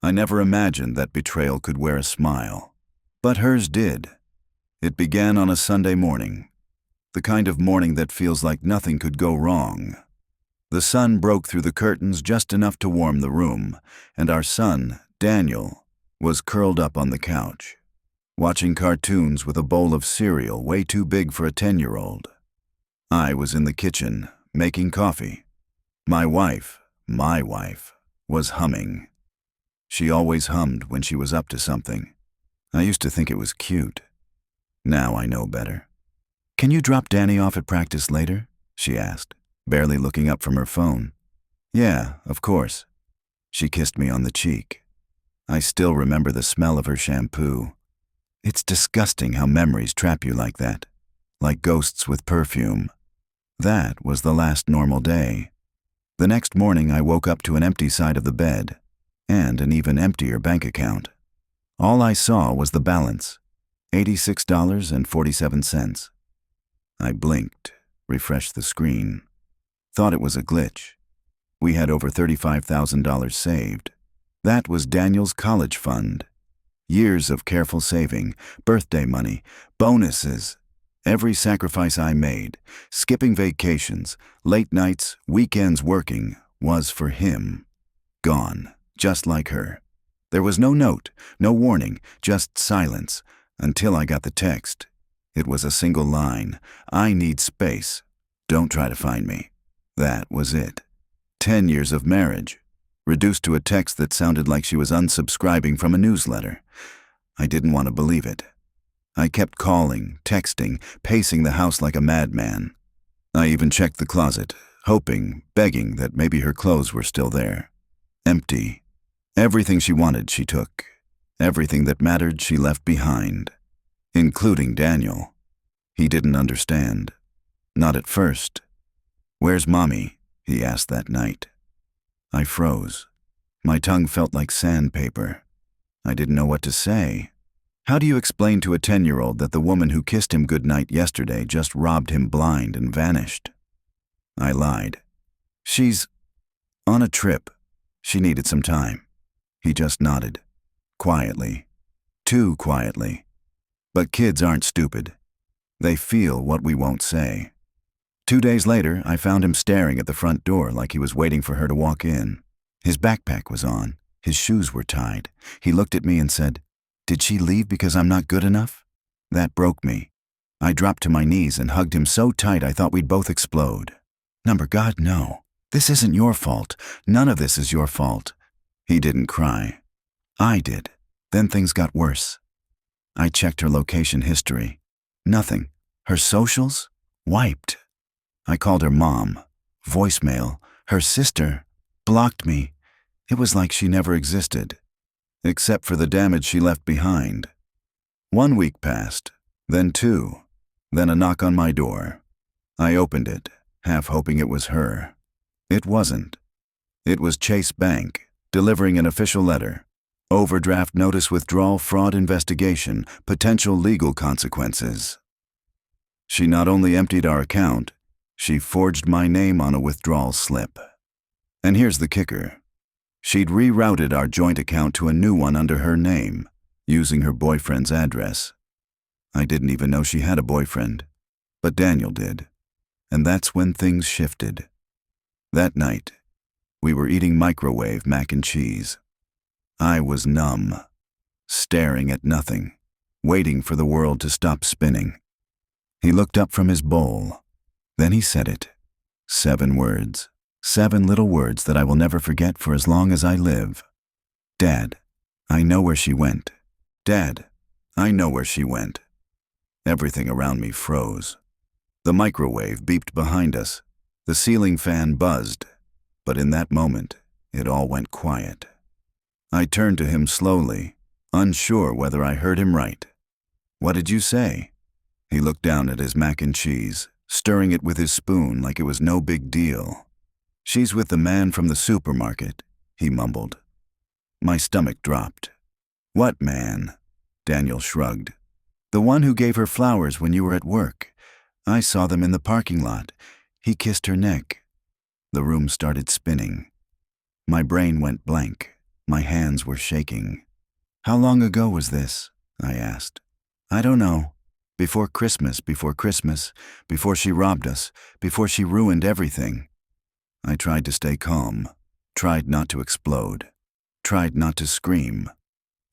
I never imagined that betrayal could wear a smile. But hers did. It began on a Sunday morning. The kind of morning that feels like nothing could go wrong. The sun broke through the curtains just enough to warm the room, and our son, Daniel, was curled up on the couch, watching cartoons with a bowl of cereal way too big for a 10-year-old. I was in the kitchen, making coffee. My wife, was humming. She always hummed when she was up to something. I used to think it was cute. Now I know better. "Can you drop Danny off at practice later?" she asked, barely looking up from her phone. "Yeah, of course." She kissed me on the cheek. I still remember the smell of her shampoo. It's disgusting how memories trap you like that, like ghosts with perfume. That was the last normal day. The next morning I woke up to an empty side of the bed, and an even emptier bank account. All I saw was the balance, $86.47. I blinked, refreshed the screen. Thought it was a glitch. We had over $35,000 saved. That was Daniel's college fund. Years of careful saving, birthday money, bonuses. Every sacrifice I made, skipping vacations, late nights, weekends working, was for him. Gone, just like her. There was no note, no warning, just silence, until I got the text. It was a single line: "I need space. Don't try to find me." That was it. 10 years of marriage, reduced to a text that sounded like she was unsubscribing from a newsletter. I didn't want to believe it. I kept calling, texting, pacing the house like a madman. I even checked the closet, hoping, begging that maybe her clothes were still there. Empty. Everything she wanted, she took. Everything that mattered, she left behind. Including Daniel. He didn't understand. Not at first. "Where's Mommy?" he asked that night. I froze. My tongue felt like sandpaper. I didn't know what to say. How do you explain to a 10-year-old that the woman who kissed him goodnight yesterday just robbed him blind and vanished? I lied. "She's on a trip. She needed some time." He just nodded. Quietly. Too quietly. But kids aren't stupid. They feel what we won't say. 2 days later, I found him staring at the front door like he was waiting for her to walk in. His backpack was on. His shoes were tied. He looked at me and said, "Did she leave because I'm not good enough?" That broke me. I dropped to my knees and hugged him so tight I thought we'd both explode. "Number God, no. This isn't your fault. None of this is your fault." He didn't cry. I did. Then things got worse. I checked her location history. Nothing. Her socials? Wiped. I called her mom. Voicemail. Her sister. Blocked me. It was like she never existed. Except for the damage she left behind. 1 week passed, then 2, then a knock on my door. I opened it, half hoping it was her. It wasn't. It was Chase Bank, delivering an official letter. Overdraft notice withdrawal fraud investigation, potential legal consequences. She not only emptied our account, she forged my name on a withdrawal slip. And here's the kicker. She'd rerouted our joint account to a new one under her name, using her boyfriend's address. I didn't even know she had a boyfriend, but Daniel did. And that's when things shifted. That night, we were eating microwave mac and cheese. I was numb, staring at nothing, waiting for the world to stop spinning. He looked up from his bowl. Then he said it. 7 words. 7 little words that I will never forget for as long as I live. "Dad, I know where she went. Dad, I know where she went." Everything around me froze. The microwave beeped behind us. The ceiling fan buzzed. But in that moment, it all went quiet. I turned to him slowly, unsure whether I heard him right. "What did you say?" He looked down at his mac and cheese, stirring it with his spoon like it was no big deal. "She's with the man from the supermarket," he mumbled. My stomach dropped. "What man?" Daniel shrugged. "The one who gave her flowers when you were at work. I saw them in the parking lot. He kissed her neck." The room started spinning. My brain went blank. My hands were shaking. "How long ago was this?" I asked. "I don't know. Before Christmas, before she robbed us, before she ruined everything." I tried to stay calm, tried not to explode, tried not to scream.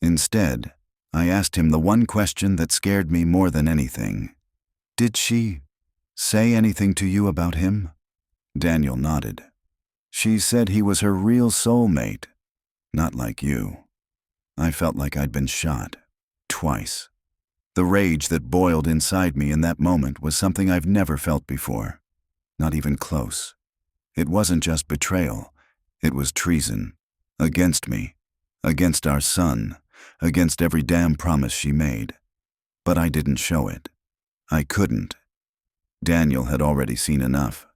Instead, I asked him the one question that scared me more than anything. "Did she say anything to you about him?" Daniel nodded. "She said he was her real soulmate, not like you." I felt like I'd been shot. Twice. The rage that boiled inside me in that moment was something I've never felt before. Not even close. It wasn't just betrayal. It was treason. Against me. Against our son. Against every damn promise she made. But I didn't show it. I couldn't. Daniel had already seen enough.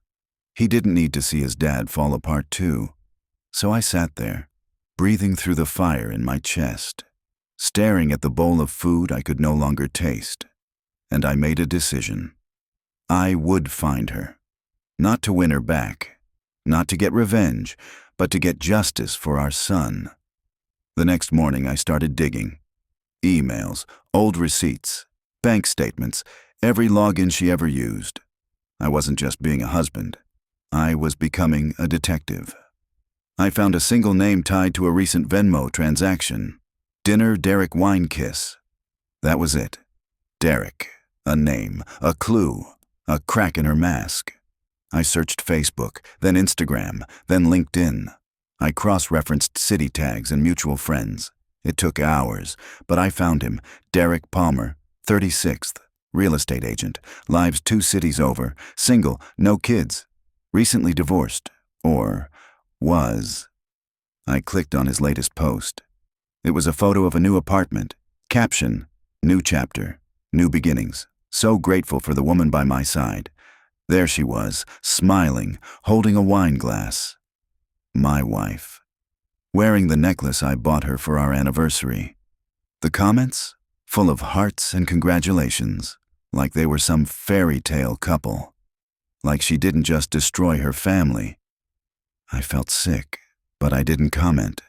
He didn't need to see his dad fall apart too. So I sat there, breathing through the fire in my chest, staring at the bowl of food I could no longer taste. And I made a decision. I would find her. Not to win her back. Not to get revenge, but to get justice for our son. The next morning I started digging. Emails, old receipts, bank statements, every login she ever used. I wasn't just being a husband. I was becoming a detective. I found a single name tied to a recent Venmo transaction. Dinner Derek Winekiss. That was it. Derek. A name. A clue. A crack in her mask. I searched Facebook, then Instagram, then LinkedIn. I cross-referenced city tags and mutual friends. It took hours, but I found him. Derek Palmer, 36th, real estate agent, lives 2 cities over, single, no kids, recently divorced, or was. I clicked on his latest post. It was a photo of a new apartment. Caption, "New chapter, new beginnings. So grateful for the woman by my side." There she was, smiling, holding a wine glass. My wife. Wearing the necklace I bought her for our anniversary. The comments? Full of hearts and congratulations, like they were some fairy tale couple. Like she didn't just destroy her family. I felt sick, but I didn't comment.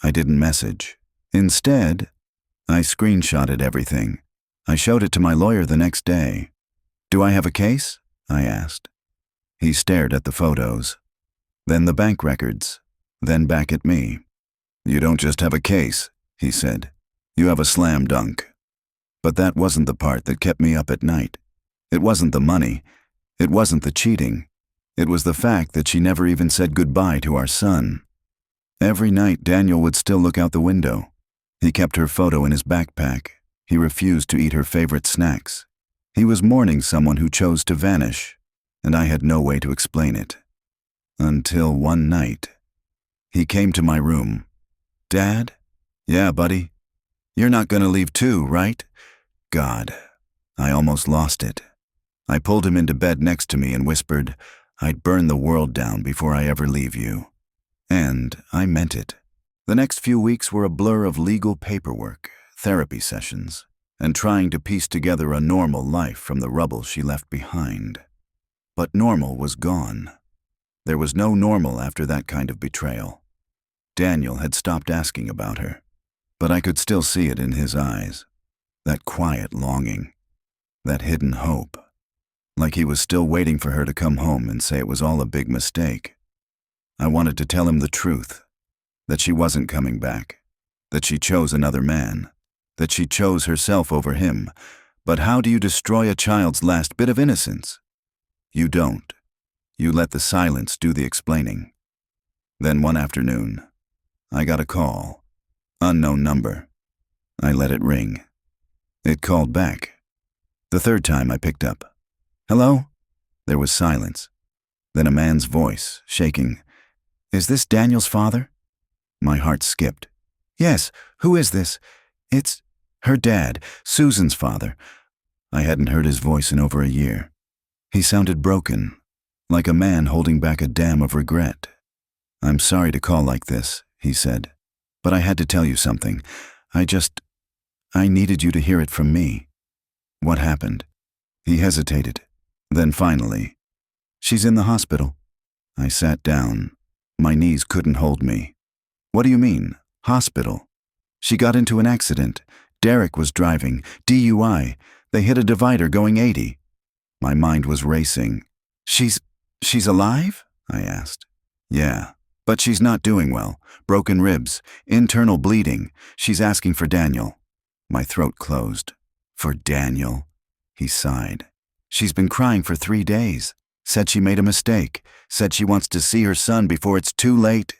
I didn't message. Instead, I screenshotted everything. I showed it to my lawyer the next day. "Do I have a case?" I asked. He stared at the photos, then the bank records, then back at me. "You don't just have a case," he said. "You have a slam dunk." But that wasn't the part that kept me up at night. It wasn't the money. It wasn't the cheating. It was the fact that she never even said goodbye to our son. Every night, Daniel would still look out the window. He kept her photo in his backpack. He refused to eat her favorite snacks. He was mourning someone who chose to vanish, and I had no way to explain it. Until one night, he came to my room. "Dad?" "Yeah, buddy. You're not gonna leave too, right?" God, I almost lost it. I pulled him into bed next to me and whispered, "I'd burn the world down before I ever leave you." And I meant it. The next few weeks were a blur of legal paperwork, therapy sessions, and trying to piece together a normal life from the rubble she left behind. But normal was gone. There was no normal after that kind of betrayal. Daniel had stopped asking about her, but I could still see it in his eyes. That quiet longing, that hidden hope, like he was still waiting for her to come home and say it was all a big mistake. I wanted to tell him the truth, that she wasn't coming back, that she chose another man, that she chose herself over him. But how do you destroy a child's last bit of innocence? You don't. You let the silence do the explaining. Then one afternoon, I got a call. Unknown number. I let it ring. It called back. The third time I picked up. "Hello?" There was silence. Then a man's voice, shaking. "Is this Daniel's father?" My heart skipped. "Yes, who is this?" "It's her dad, Susan's father." I hadn't heard his voice in over a year. He sounded broken, like a man holding back a dam of regret. "I'm sorry to call like this," he said, "but I had to tell you something. I needed you to hear it from me." "What happened?" He hesitated. Then finally, "She's in the hospital." I sat down. My knees couldn't hold me. "What do you mean, Hospital. She got into an accident. Derek was driving. DUI. They hit a divider going 80. My mind was racing. She's alive? I asked. Yeah, but she's not doing well. Broken ribs, internal bleeding. She's asking for Daniel. My throat closed. For Daniel? He sighed. She's been crying for 3 days. Said she made a mistake. Said she wants to see her son before it's too late.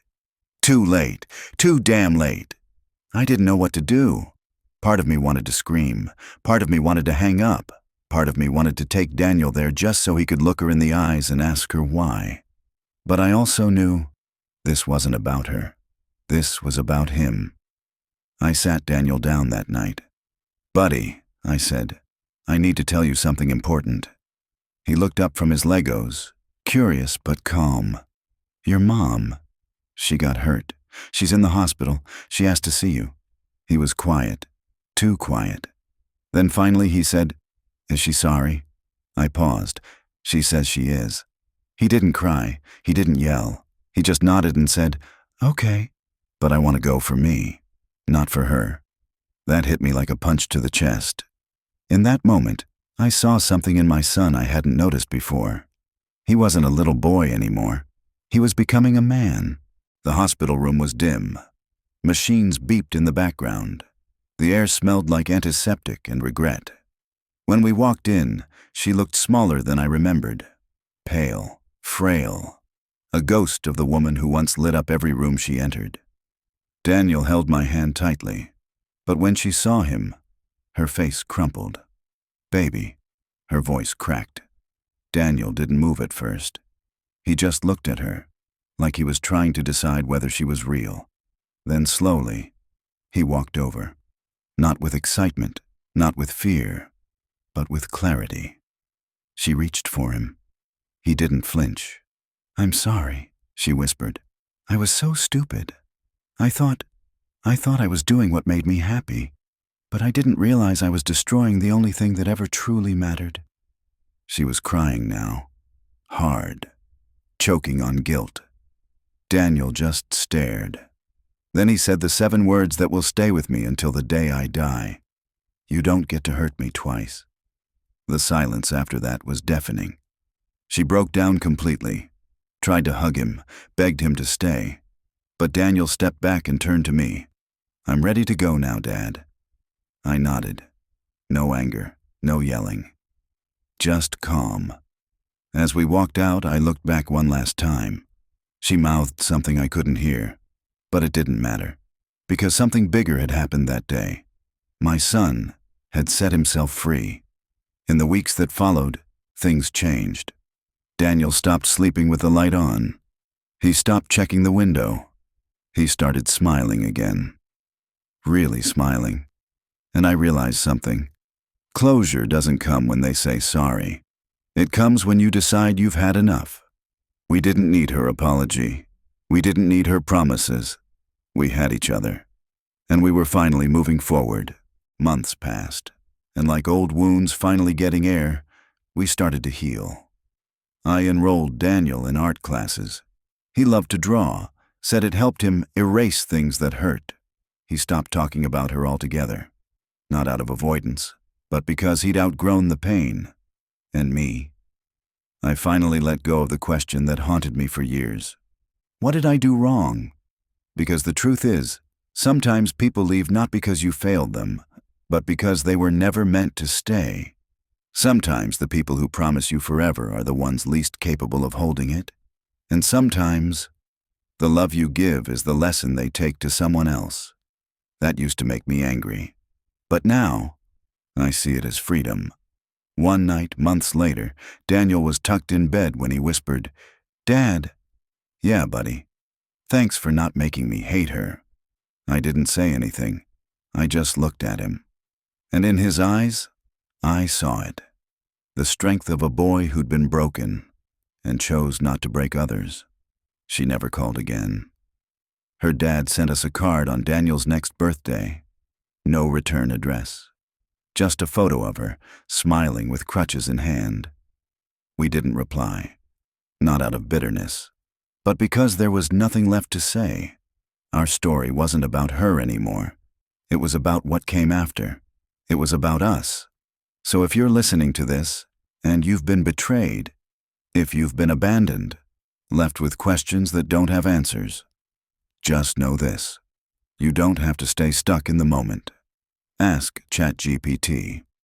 Too late. Too damn late. I didn't know what to do. Part of me wanted to scream. Part of me wanted to hang up. Part of me wanted to take Daniel there just so he could look her in the eyes and ask her why. But I also knew this wasn't about her. This was about him. I sat Daniel down that night. Buddy, I said, I need to tell you something important. He looked up from his Legos, curious but calm. Your mom. She got hurt. She's in the hospital. She asked to see you. He was quiet. Too quiet. Then finally he said, Is she sorry? I paused. She says she is. He didn't cry. He didn't yell. He just nodded and said, Okay. But I want to go for me, not for her. That hit me like a punch to the chest. In that moment, I saw something in my son I hadn't noticed before. He wasn't a little boy anymore. He was becoming a man. The hospital room was dim. Machines beeped in the background. The air smelled like antiseptic and regret. When we walked in, she looked smaller than I remembered. Pale, frail, a ghost of the woman who once lit up every room she entered. Daniel held my hand tightly, but when she saw him, her face crumpled. Baby, her voice cracked. Daniel didn't move at first. He just looked at her, like he was trying to decide whether she was real. Then slowly, he walked over. Not with excitement, not with fear, but with clarity. She reached for him. He didn't flinch. I'm sorry, she whispered. I was so stupid. I thought I was doing what made me happy, but I didn't realize I was destroying the only thing that ever truly mattered. She was crying now, hard, choking on guilt. Daniel just stared. Then he said the 7 words that will stay with me until the day I die. You don't get to hurt me twice. The silence after that was deafening. She broke down completely, tried to hug him, begged him to stay. But Daniel stepped back and turned to me. I'm ready to go now, Dad. I nodded. No anger, no yelling. Just calm. As we walked out, I looked back one last time. She mouthed something I couldn't hear. But it didn't matter, because something bigger had happened that day. My son had set himself free. In the weeks that followed, things changed. Daniel stopped sleeping with the light on. He stopped checking the window. He started smiling again. Really smiling. And I realized something. Closure doesn't come when they say sorry. It comes when you decide you've had enough. We didn't need her apology. We didn't need her promises. We had each other. And we were finally moving forward. Months passed. And like old wounds finally getting air, we started to heal. I enrolled Daniel in art classes. He loved to draw, said it helped him erase things that hurt. He stopped talking about her altogether. Not out of avoidance, but because he'd outgrown the pain. And me. I finally let go of the question that haunted me for years. What did I do wrong? Because the truth is, sometimes people leave not because you failed them, but because they were never meant to stay. Sometimes the people who promise you forever are the ones least capable of holding it. And sometimes, the love you give is the lesson they take to someone else. That used to make me angry. But now, I see it as freedom. One night, months later, Daniel was tucked in bed when he whispered, Dad. Yeah, buddy. Thanks for not making me hate her. I didn't say anything. I just looked at him. And in his eyes, I saw it. The strength of a boy who'd been broken and chose not to break others. She never called again. Her dad sent us a card on Daniel's next birthday. No return address. Just a photo of her, smiling with crutches in hand. We didn't reply. Not out of bitterness, but because there was nothing left to say. Our story wasn't about her anymore. It was about what came after. It was about us. So if you're listening to this, and you've been betrayed, if you've been abandoned, left with questions that don't have answers, just know this. You don't have to stay stuck in the moment. Ask ChatGPT.